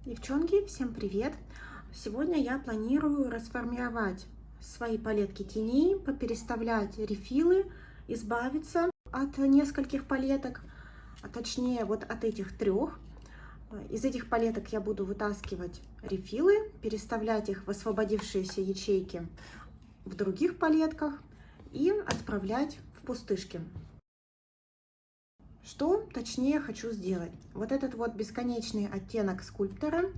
Девчонки, всем привет! Сегодня я планирую расформировать свои палетки теней, попереставлять рефилы, избавиться от нескольких палеток, а точнее вот от этих трех. Из этих палеток я буду вытаскивать рефилы, переставлять их в освободившиеся ячейки в других палетках и отправлять в пустышки. Что точнее хочу сделать? Вот этот вот бесконечный оттенок скульптора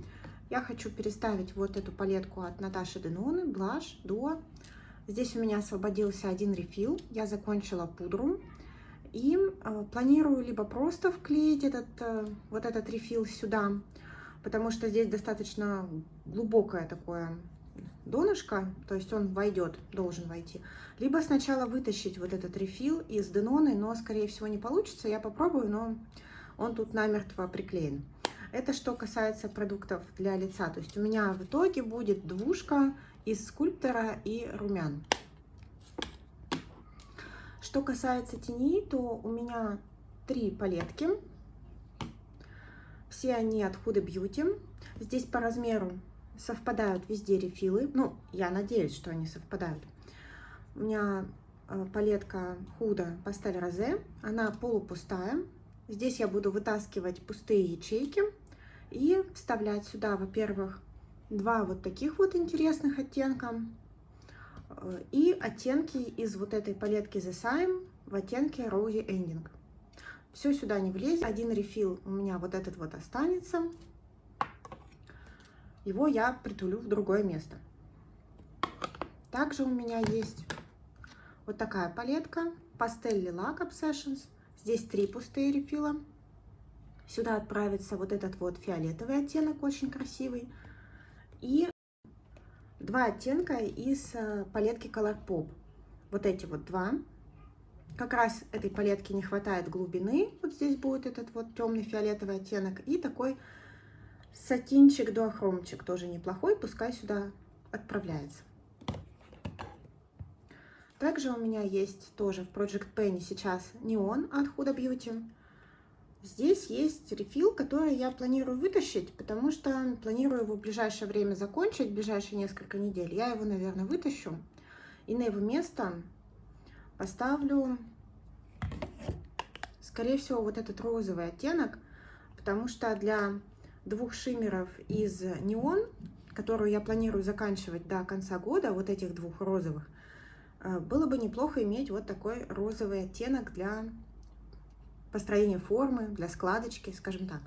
я хочу переставить вот эту палетку от Наташи Деноны, Blush Duo. Здесь у меня освободился один рефил, я закончила пудру и планирую либо просто вклеить вот этот рефил сюда, потому что здесь достаточно глубокое такое донышко, то есть он войдет, должен войти. Либо сначала вытащить вот этот рефил из Деноны, но скорее всего не получится, я попробую, но он тут намертво приклеен. Это что касается продуктов для лица, то есть у меня в итоге будет двушка из скульптора и румян. Что касается теней, то у меня 3 палетки, все они от Huda Beauty. Здесь по размеру совпадают везде рефилы, ну, я надеюсь, что они совпадают. У меня палетка Huda Pastel Rosé, она полупустая. Здесь я буду вытаскивать пустые ячейки и вставлять сюда, во-первых, 2 вот таких вот интересных оттенка и оттенки из вот этой палетки The Same в оттенке Rosy Ending. Все сюда не влезет. Один рефил у меня вот этот вот останется. Его я притулю в другое место. Также у меня есть вот такая палетка Pastel Lilac Obsessions. Здесь 3 пустые рефила. Сюда отправится вот этот вот фиолетовый оттенок, очень красивый. И 2 оттенка из палетки Colourpop. Вот эти вот 2. Как раз этой палетке не хватает глубины. Вот здесь будет этот вот темный фиолетовый оттенок. И такой сатинчик, дуохромчик, тоже неплохой. Пускай сюда отправляется. Также у меня есть тоже в Project Penny сейчас неон от Huda Beauty. Здесь есть рефил, который я планирую вытащить, потому что планирую его в ближайшее время закончить, в ближайшие несколько недель. Я его, наверное, вытащу и на его место поставлю, скорее всего, вот этот розовый оттенок, потому что для 2 шиммеров из неон, которую я планирую заканчивать до конца года, вот этих 2 розовых, было бы неплохо иметь вот такой розовый оттенок для построения формы, для складочки, скажем так.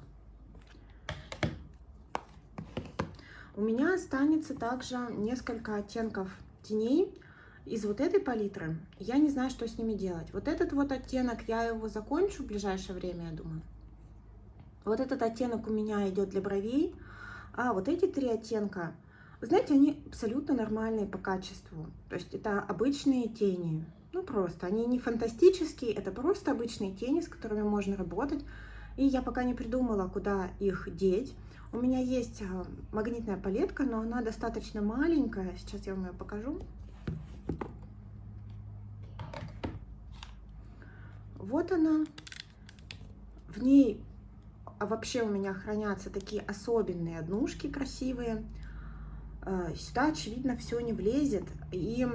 У меня останется также несколько оттенков теней из вот этой палитры. Я не знаю, что с ними делать. Вот этот вот оттенок, я его закончу в ближайшее время, я думаю. Вот этот оттенок у меня идет для бровей. А вот эти 3 оттенка, вы знаете, они абсолютно нормальные по качеству. То есть это обычные тени. Ну просто, они не фантастические, это просто обычные тени, с которыми можно работать. И я пока не придумала, куда их деть. У меня есть магнитная палетка, но она достаточно маленькая. Сейчас я вам ее покажу. Вот она. В ней вообще у меня хранятся такие особенные однушки красивые. Сюда, очевидно, все не влезет. И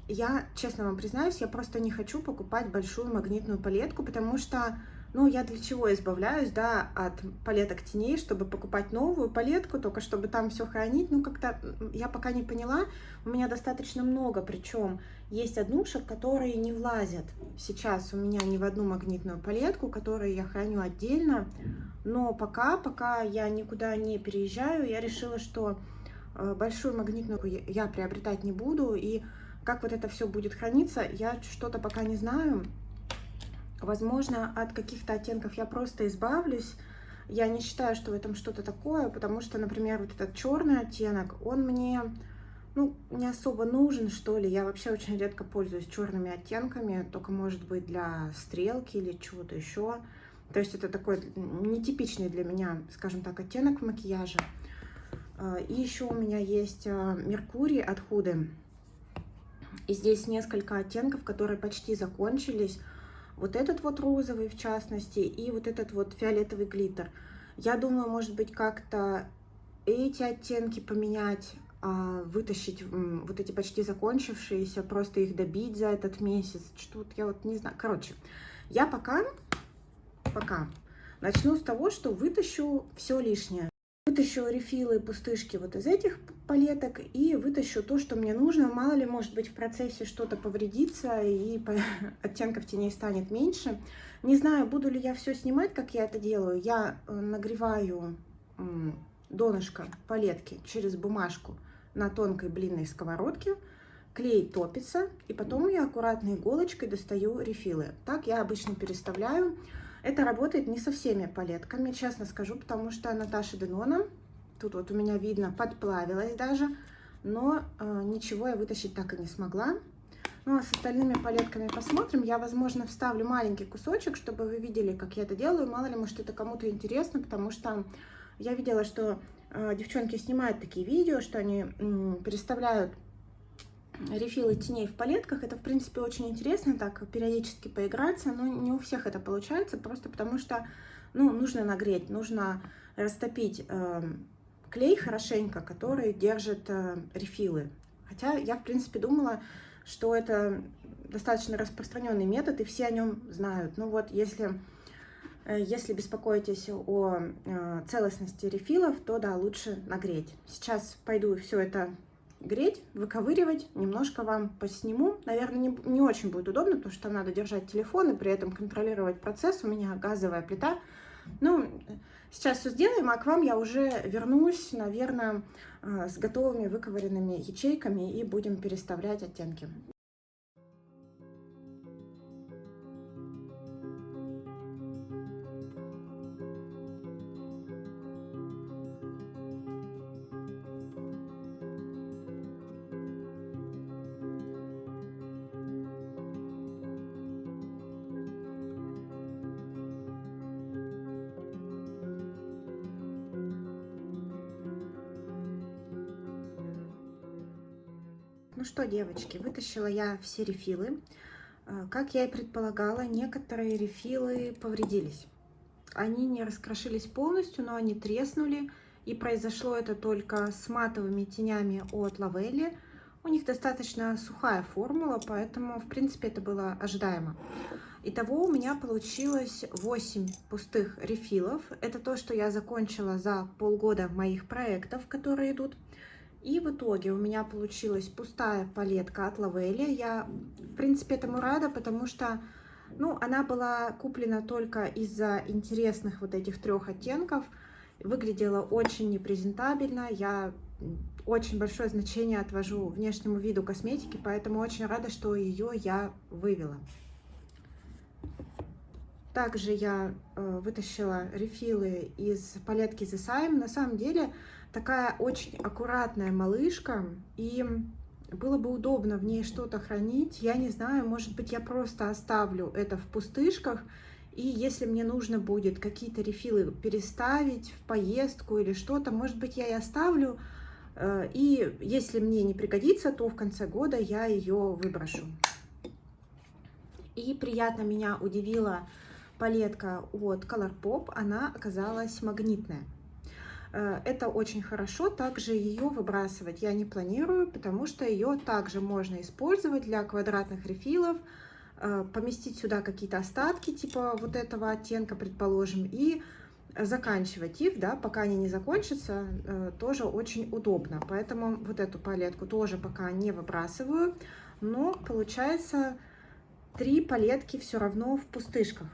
я, честно вам признаюсь, я просто не хочу покупать большую магнитную палетку, потому что, ну, я для чего избавляюсь, да, от палеток теней, чтобы покупать новую палетку, только чтобы там все хранить. Ну, как-то я пока не поняла. У меня достаточно много, причем есть однушек, которые не влазят сейчас у меня ни в одну магнитную палетку, которые я храню отдельно. Но пока я никуда не переезжаю, я решила, что большую магнитную я приобретать не буду, и как вот это все будет храниться, я что-то пока не знаю. Возможно, от каких-то оттенков я просто избавлюсь. Я не считаю, что в этом что-то такое, потому что, например, вот этот черный оттенок, он мне, ну, не особо нужен, что ли. Я вообще очень редко пользуюсь черными оттенками, только, может быть, для стрелки или чего-то еще. То есть это такой нетипичный для меня, скажем так, оттенок в макияже. И еще у меня есть Меркурий от Huda. И здесь несколько оттенков, которые почти закончились. Вот этот вот розовый, в частности, и вот этот вот фиолетовый глиттер. Я думаю, может быть, как-то эти оттенки поменять, вытащить вот эти почти закончившиеся, просто их добить за этот месяц. Что-то я вот не знаю. Короче, я пока начну с того, что вытащу все лишнее. Вытащу рефилы, пустышки вот из этих палеток и вытащу то, что мне нужно. Мало ли, может быть, в процессе что-то повредится и оттенков теней станет меньше. Не знаю, буду ли я все снимать, как я это делаю. Я нагреваю донышко палетки через бумажку на тонкой блинной сковородке. Клей топится, и потом я аккуратной иголочкой достаю рефилы. Так я обычно переставляю. Это работает не со всеми палетками, честно скажу, потому что Наташа Денона, тут вот у меня видно, подплавилась даже, но ничего я вытащить так и не смогла. Ну а с остальными палетками посмотрим. Я, возможно, вставлю маленький кусочек, чтобы вы видели, как я это делаю. Мало ли, может, это кому-то интересно, потому что я видела, что девчонки снимают такие видео, что они переставляют рефилы теней в палетках. Это, в принципе, очень интересно, так периодически поиграться, но не у всех это получается, просто потому что, ну, нужно нагреть, нужно растопить клей хорошенько, который держит рефилы. Хотя я, в принципе, думала, что это достаточно распространенный метод, и все о нем знают. Ну вот, если беспокоитесь о целостности рефилов, то да, лучше нагреть. Сейчас пойду все это греть, выковыривать, немножко вам посниму. Наверное, не очень будет удобно, потому что надо держать телефон и при этом контролировать процесс. У меня газовая плита. Ну, сейчас все сделаем, а к вам я уже вернусь, наверное, с готовыми выковыренными ячейками и будем переставлять оттенки. Ну что, девочки, вытащила я все рефилы. Как я и предполагала, некоторые рефилы повредились. Они не раскрошились полностью, но они треснули. И произошло это только с матовыми тенями от Лавелли. У них достаточно сухая формула, поэтому, в принципе, это было ожидаемо. Итого у меня получилось 8 пустых рефилов. Это то, что я закончила за полгода моих проектов, которые идут. И в итоге у меня получилась пустая палетка от Лавелли. Я, в принципе, этому рада, потому что, ну, она была куплена только из-за интересных вот этих 3 оттенков. Выглядела очень непрезентабельно. Я очень большое значение отвожу внешнему виду косметики, поэтому очень рада, что ее я вывела. Также я вытащила рефилы из палетки The Sime. На самом деле такая очень аккуратная малышка, и было бы удобно в ней что-то хранить. Я не знаю, может быть, я просто оставлю это в пустышках, и если мне нужно будет какие-то рефилы переставить в поездку или что-то, может быть, я и оставлю. И если мне не пригодится, то в конце года я ее выброшу. И приятно меня удивила палетка от Colourpop, она оказалась магнитная. Это очень хорошо, также ее выбрасывать я не планирую, потому что ее также можно использовать для квадратных рефилов, поместить сюда какие-то остатки, типа вот этого оттенка, предположим, и заканчивать их, да, пока они не закончатся, тоже очень удобно. Поэтому вот эту палетку тоже пока не выбрасываю, но получается 3 палетки все равно в пустышках.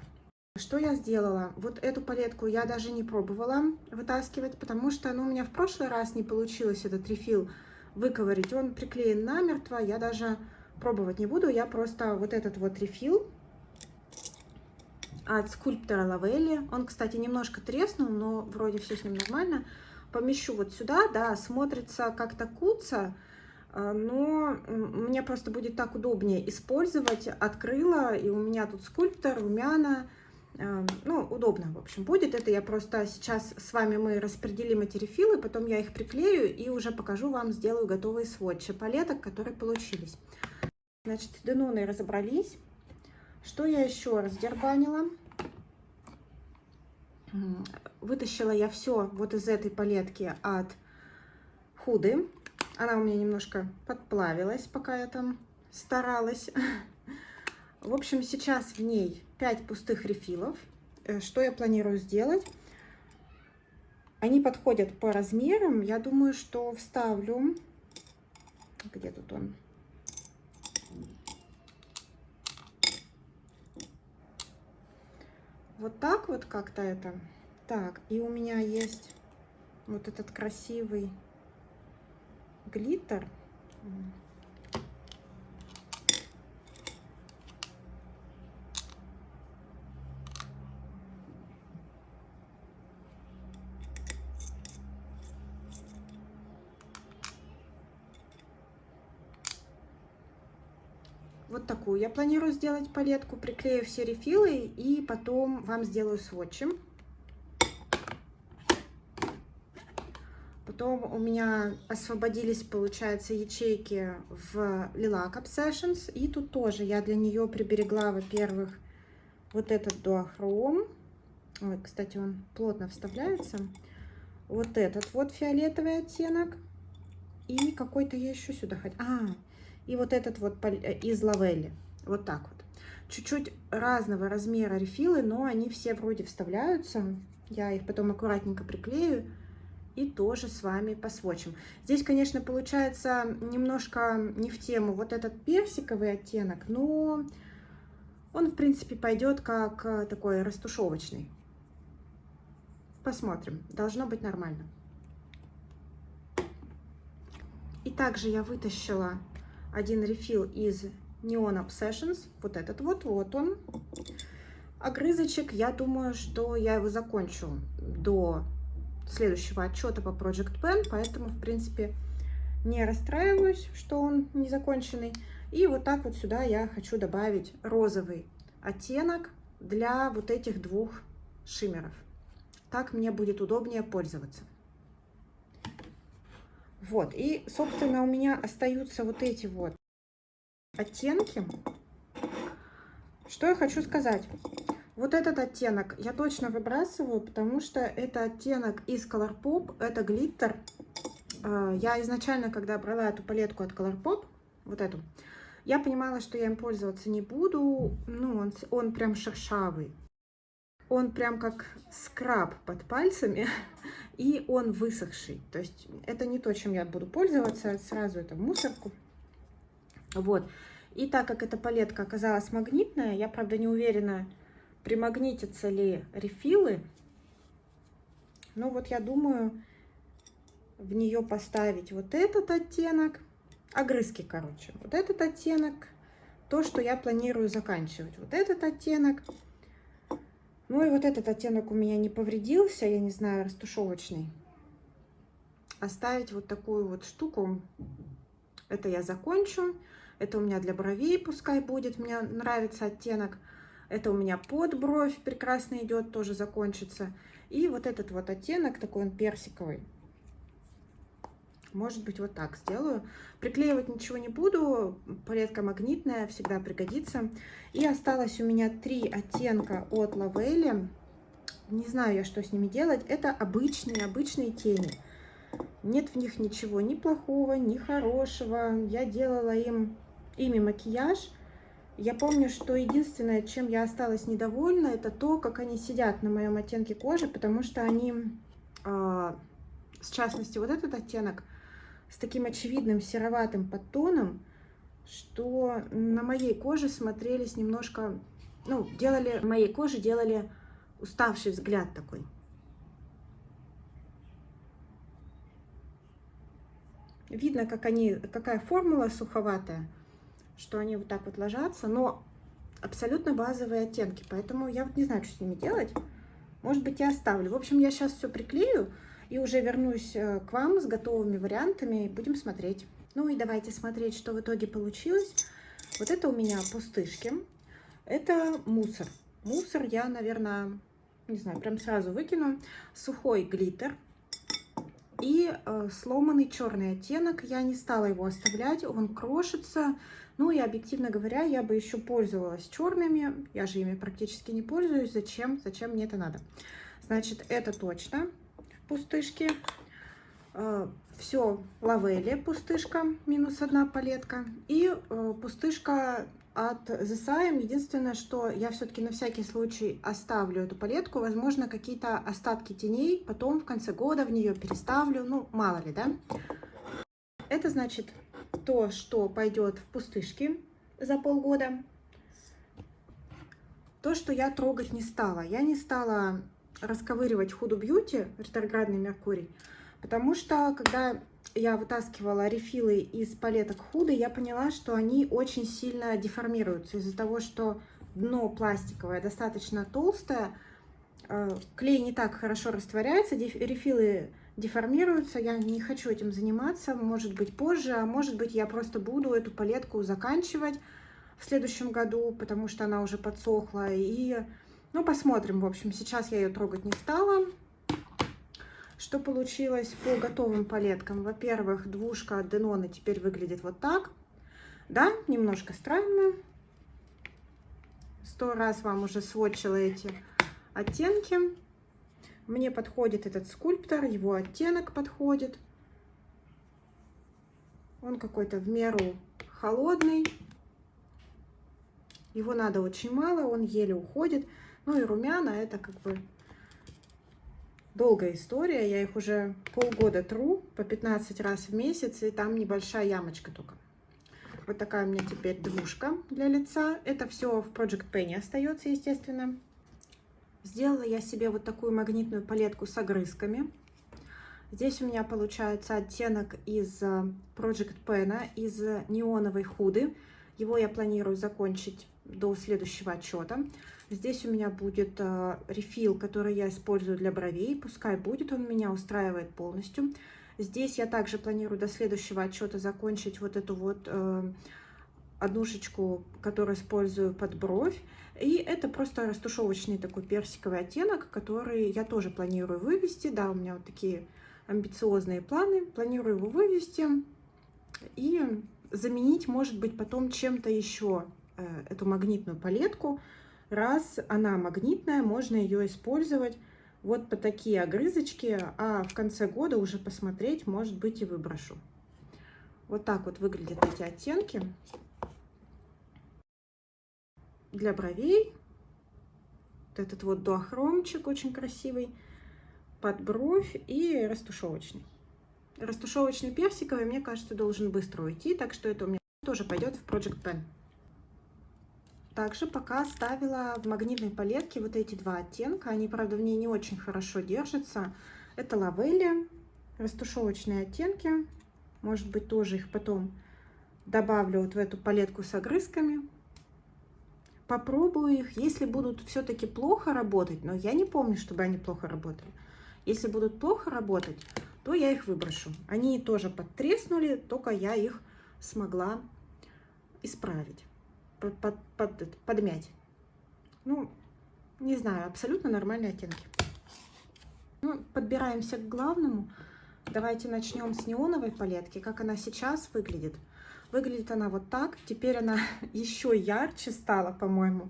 Что я сделала? Вот эту палетку я даже не пробовала вытаскивать, потому что у меня в прошлый раз не получилось этот рефил выковырить. Он приклеен намертво, я даже пробовать не буду. Я просто вот этот вот рефил от скульптора Лавелли, он, кстати, немножко треснул, но вроде все с ним нормально, помещу вот сюда, да, смотрится как-то куца, но мне просто будет так удобнее использовать. Открыла, и у меня тут скульптор, румяна. Ну, удобно, в общем, будет. Это я просто сейчас с вами мы распределим эти рефилы, потом я их приклею и уже покажу вам, сделаю готовые сводчи палеток, которые получились. Значит, с Деноной разобрались. Что я еще раздербанила? Вытащила я все вот из этой палетки от Huda. Она у меня немножко подплавилась, пока я там старалась. В общем, сейчас в ней 5 пустых рефилов. Что я планирую сделать? Они подходят по размерам. Я думаю, что вставлю... Где тут он? Вот так вот как-то это. Так, и у меня есть вот этот красивый глиттер. Вот такую я планирую сделать палетку. Приклею все рефилы и потом вам сделаю сводчем. Потом у меня освободились, получается, ячейки в Lilac Obsessions. И тут тоже я для нее приберегла, во-первых, вот этот дуохром. Ой, кстати, он плотно вставляется. Вот этот вот фиолетовый оттенок. И какой-то я еще сюда хотела. И вот этот вот из Лавелли. Вот так вот. Чуть-чуть разного размера рефилы, но они все вроде вставляются. Я их потом аккуратненько приклею и тоже с вами посвочим. Здесь, конечно, получается немножко не в тему вот этот персиковый оттенок, но он, в принципе, пойдет как такой растушевочный. Посмотрим. Должно быть нормально. И также я вытащила один рефил из Neon Obsessions. Вот этот вот он. Огрызочек, я думаю, что я его закончу до следующего отчета по Project Pen, поэтому, в принципе, не расстраиваюсь, что он не законченный. И вот так вот сюда я хочу добавить розовый оттенок для вот этих двух шиммеров. Так мне будет удобнее пользоваться. Вот, и, собственно, у меня остаются вот эти вот оттенки. Что я хочу сказать? Вот этот оттенок я точно выбрасываю, потому что это оттенок из Colourpop, это глиттер. Я изначально, когда брала эту палетку от Colourpop, вот эту, я понимала, что я им пользоваться не буду. Ну, он прям шершавый. Он прям как скраб под пальцами, и он высохший. То есть это не то, чем я буду пользоваться, сразу это в мусорку. Вот. И так как эта палетка оказалась магнитная, я, правда, не уверена, примагнитятся ли рефилы. Но вот я думаю в нее поставить вот этот оттенок, огрызки, короче. Вот этот оттенок, то, что я планирую заканчивать. Вот этот оттенок. Ну и вот этот оттенок у меня не повредился, я не знаю, растушевочный. Оставить вот такую вот штуку, это я закончу. Это у меня для бровей пускай будет, мне нравится оттенок. Это у меня под бровь прекрасно идет, тоже закончится. И вот этот вот оттенок, такой он персиковый. Может быть, вот так сделаю. Приклеивать ничего не буду, палетка магнитная, всегда пригодится. И осталось у меня 3 оттенка от Лавелли. Не знаю я, что с ними делать. Это обычные тени. Нет в них ничего ни плохого, ни хорошего. Я делала ими макияж. Я помню, что единственное, чем я осталась недовольна, это то, как они сидят на моем оттенке кожи, потому что они, в частности, вот этот оттенок, с таким очевидным сероватым подтоном, что на моей коже смотрелись немножко, ну, моей коже делали уставший взгляд такой. Видно, какая формула суховатая, что они вот так вот ложатся, но абсолютно базовые оттенки, поэтому я вот не знаю, что с ними делать. Может быть, я оставлю. В общем, я сейчас все приклею и уже вернусь к вам с готовыми вариантами и будем смотреть. Ну и давайте смотреть, что в итоге получилось. Вот это у меня пустышки. Это мусор. Мусор я, наверное, не знаю, прям сразу выкину. Сухой глиттер и сломанный черный оттенок. Я не стала его оставлять, он крошится. Ну и, объективно говоря, я бы еще пользовалась черными. Я же ими практически не пользуюсь. Зачем мне это надо? Значит, это точно пустышки. Все Лавелли пустышка, -1 палетка. И пустышка от The Sime. Единственное, что я все-таки на всякий случай оставлю эту палетку. Возможно, какие-то остатки теней потом в конце года в нее переставлю. Ну, мало ли, да? Это значит то, что пойдет в пустышки за полгода. То, что я трогать не стала. Я не стала расковыривать Huda Beauty, ретроградный Меркурий, потому что, когда я вытаскивала рефилы из палеток Huda, я поняла, что они очень сильно деформируются из-за того, что дно пластиковое достаточно толстое, клей не так хорошо растворяется, рефилы деформируются. Я не хочу этим заниматься, может быть позже, а может быть я просто буду эту палетку заканчивать в следующем году, потому что она уже подсохла. И, ну, посмотрим. В общем, сейчас я ее трогать не стала. Что получилось по готовым палеткам? Во-первых, двушка от Денона теперь выглядит вот так. Да, немножко странно. 100 раз вам уже сводчила эти оттенки. Мне подходит этот скульптор, его оттенок подходит. Он какой-то в меру холодный. Его надо очень мало, он еле уходит. Ну и румяна, это как бы долгая история. Я их уже полгода тру по 15 раз в месяц, и там небольшая ямочка только. Вот такая у меня теперь двушка для лица. Это все в Project Penny остается, естественно. Сделала я себе вот такую магнитную палетку с огрызками. Здесь у меня получается оттенок из Project Penny, из неоновой Huda. Его я планирую закончить до следующего отчета. Здесь у меня будет рефил, который я использую для бровей. Пускай будет, он меня устраивает полностью. Здесь я также планирую до следующего отчета закончить вот эту вот однушечку, которую использую под бровь. И это просто растушевочный такой персиковый оттенок, который я тоже планирую вывести. Да, у меня вот такие амбициозные планы. Планирую его вывести и заменить, может быть, потом чем-то еще эту магнитную палетку. Раз она магнитная, можно ее использовать вот по такие огрызочки, а в конце года уже посмотреть, может быть, и выброшу. Вот так вот выглядят эти оттенки для бровей. Вот этот вот дуохромчик очень красивый под бровь и растушевочный. Растушевочный персиковый, мне кажется, должен быстро уйти, так что это у меня тоже пойдет в Project Pen. Также пока ставила в магнитной палетке вот эти два оттенка. Они, правда, в ней не очень хорошо держатся. Это Лавелли, растушевочные оттенки. Может быть, тоже их потом добавлю вот в эту палетку с огрызками. Попробую их, если будут все-таки плохо работать, но я не помню, чтобы они плохо работали. Если будут плохо работать, то я их выброшу. Они тоже подтреснули, только я их смогла исправить. Подмять. Ну, не знаю, абсолютно нормальные оттенки. Ну, подбираемся к главному. Давайте начнем с неоновой палетки. Как она сейчас выглядит? Выглядит она вот так. Теперь она еще ярче стала, по-моему.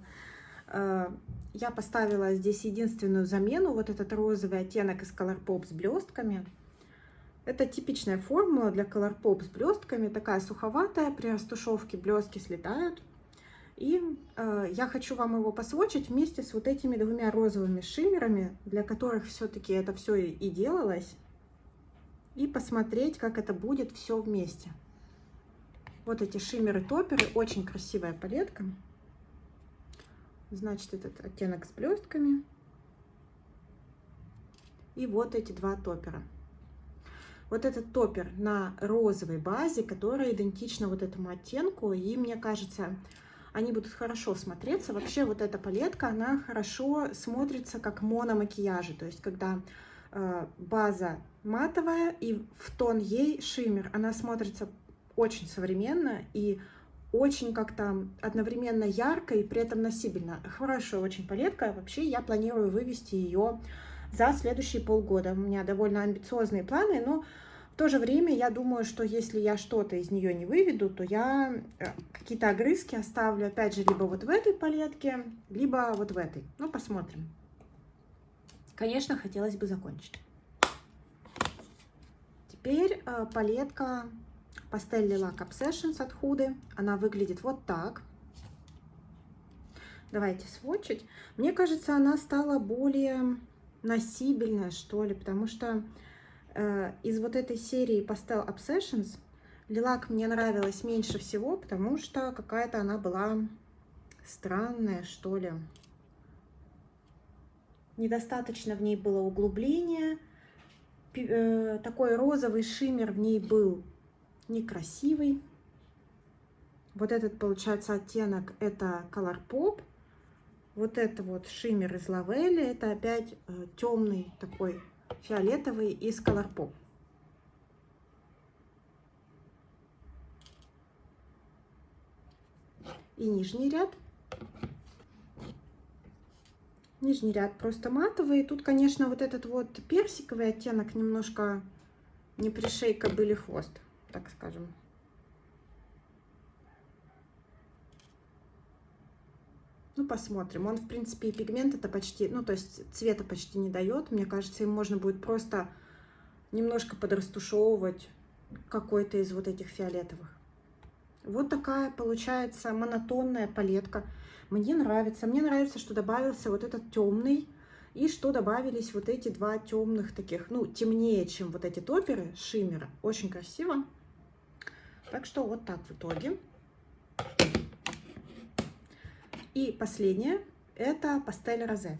Я поставила здесь единственную замену. Вот этот розовый оттенок из Colourpop с блестками. Это типичная формула для Colourpop с блестками. Такая суховатая. При растушевке блестки слетают. И я хочу вам его посвочить вместе с вот этими двумя розовыми шиммерами, для которых все-таки это все и делалось. И посмотреть, как это будет все вместе. Вот эти шиммеры-топеры. Очень красивая палетка. Значит, этот оттенок с блестками. И вот эти два топера. Вот этот топер на розовой базе, которая идентична вот этому оттенку. И мне кажется, они будут хорошо смотреться. Вообще вот эта палетка, она хорошо смотрится как мономакияжи. То есть когда база матовая и в тон ей шиммер, она смотрится очень современно и очень как-то одновременно ярко и при этом носибельно. Хорошая очень палетка. Вообще я планирую вывести ее за следующие полгода. У меня довольно амбициозные планы, но в то же время я думаю, что если я что-то из нее не выведу, то я какие-то огрызки оставлю, опять же, либо вот в этой палетке, либо вот в этой. Ну, посмотрим. конечно, хотелось бы закончить. Теперь палетка Pastel Lilac Obsessions от Huda. Она выглядит вот так. Давайте сводчить. Мне кажется, она стала более носибельная, что ли, потому что из вот этой серии Pastel Obsessions лилак мне нравилась меньше всего, потому что какая-то она была странная, что ли. Недостаточно в ней было углубления. Такой розовый шиммер в ней был некрасивый. Вот этот, получается, оттенок — это Color Pop. Вот это вот шиммер из Лавели, это опять темный такой фиолетовый из Color Pop. И нижний ряд. Нижний ряд просто матовый. Тут, конечно, вот этот вот персиковый оттенок немножко не пришей кобыли хвост, так скажем. Ну, посмотрим. Он, в принципе, и пигмент это почти, ну, то есть цвета почти не дает. Мне кажется, им можно будет просто немножко подрастушевывать какой-то из вот этих фиолетовых. Вот такая получается монотонная палетка. Мне нравится. Мне нравится, что добавился вот этот темный и что добавились вот эти два темных таких, ну, темнее, чем вот эти топеры, шиммеры. Очень красиво. Так что вот так в итоге. И последнее — это Pastel Rosé.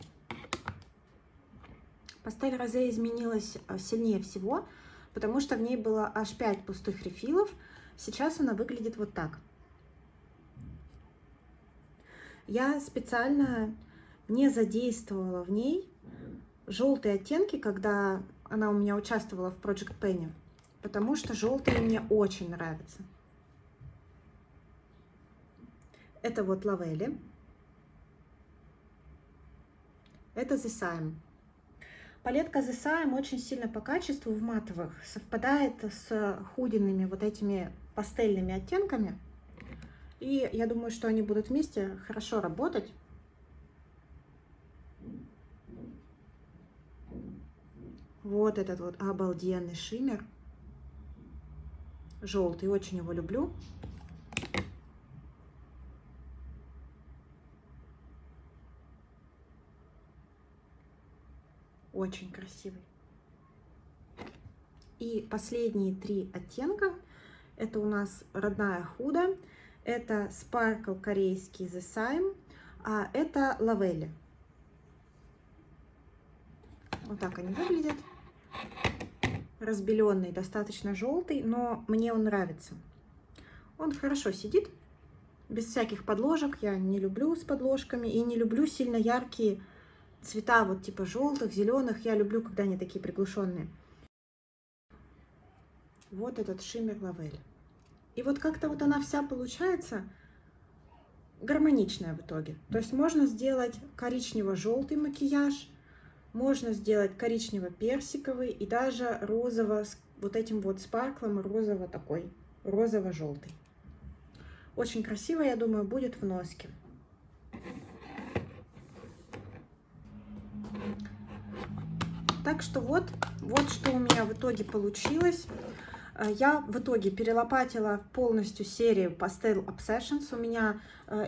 Pastel Rosé изменилась сильнее всего, потому что в ней было аж 5 пустых рефилов. Сейчас она выглядит вот так. Я специально не задействовала в ней желтые оттенки, когда она у меня участвовала в Project Penny, потому что желтые мне очень нравятся. Это вот Лавели. Это The Sime. Палетка The Sime очень сильно по качеству в матовых совпадает с худиными вот этими пастельными оттенками. И я думаю, что они будут вместе хорошо работать. Вот этот вот обалденный шиммер. Желтый, очень его люблю. Очень красивый. И последние 3 оттенка. Это у нас родная Huda. Это Sparkle корейский The Sime. А это Лавели. Вот так они выглядят. Разбеленный, достаточно желтый, но мне он нравится. Он хорошо сидит, без всяких подложек. Я не люблю с подложками и не люблю сильно яркие цвета, вот типа желтых, зеленых. Я люблю, когда они такие приглушенные. Вот этот шиммер Лавель. И вот как-то вот она вся получается гармоничная в итоге. То есть можно сделать коричнево-желтый макияж, можно сделать коричнево-персиковый и даже розово с вот этим вот спарклом, розово такой, розово-желтый. Очень красиво, я думаю, будет в носке. Так что вот что у меня в итоге получилось. Я в итоге перелопатила полностью серию Pastel Obsessions. У меня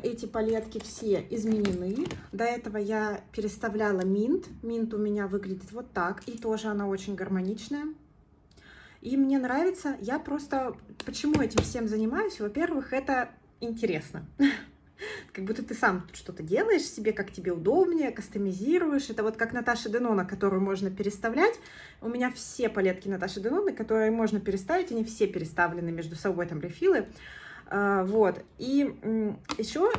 эти палетки все изменены. До этого я переставляла Mint. Mint у меня выглядит вот так. И тоже она очень гармоничная. И мне нравится. Я просто... Почему этим всем занимаюсь? Во-первых, это интересно. Как будто ты сам что-то делаешь себе, как тебе удобнее, кастомизируешь. Это вот как Наташа Денона, которую можно переставлять. У меня все палетки Наташи Деноны, которые можно переставить, они все переставлены между собой, там рефилы. Вот. И еще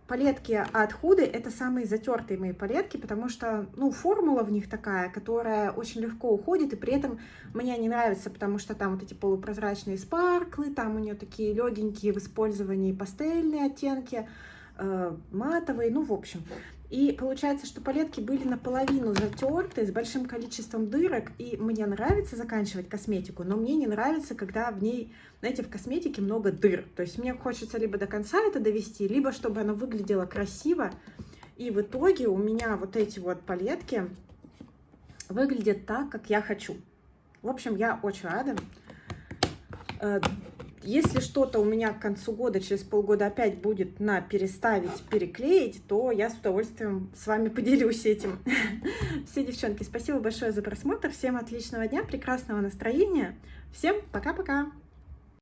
палетки от Huda — это самые затертые мои палетки, потому что, ну, формула в них такая, которая очень легко уходит, и при этом мне не нравится, потому что там вот эти полупрозрачные спарклы, там у нее такие легенькие в использовании пастельные оттенки, матовые, ну, в общем. И получается, что палетки были наполовину затерты, с большим количеством дырок, и мне нравится заканчивать косметику, но мне не нравится, когда в ней, знаете, в косметике много дыр. То есть мне хочется либо до конца это довести, либо чтобы оно выглядело красиво. И в итоге у меня вот эти вот палетки выглядит так, как я хочу. В общем, я очень рада. Если что-то у меня к концу года, через полгода опять будет на переставить, переклеить, то я с удовольствием с вами поделюсь этим. Все, девчонки, спасибо большое за просмотр. Всем отличного дня, прекрасного настроения. Всем пока-пока.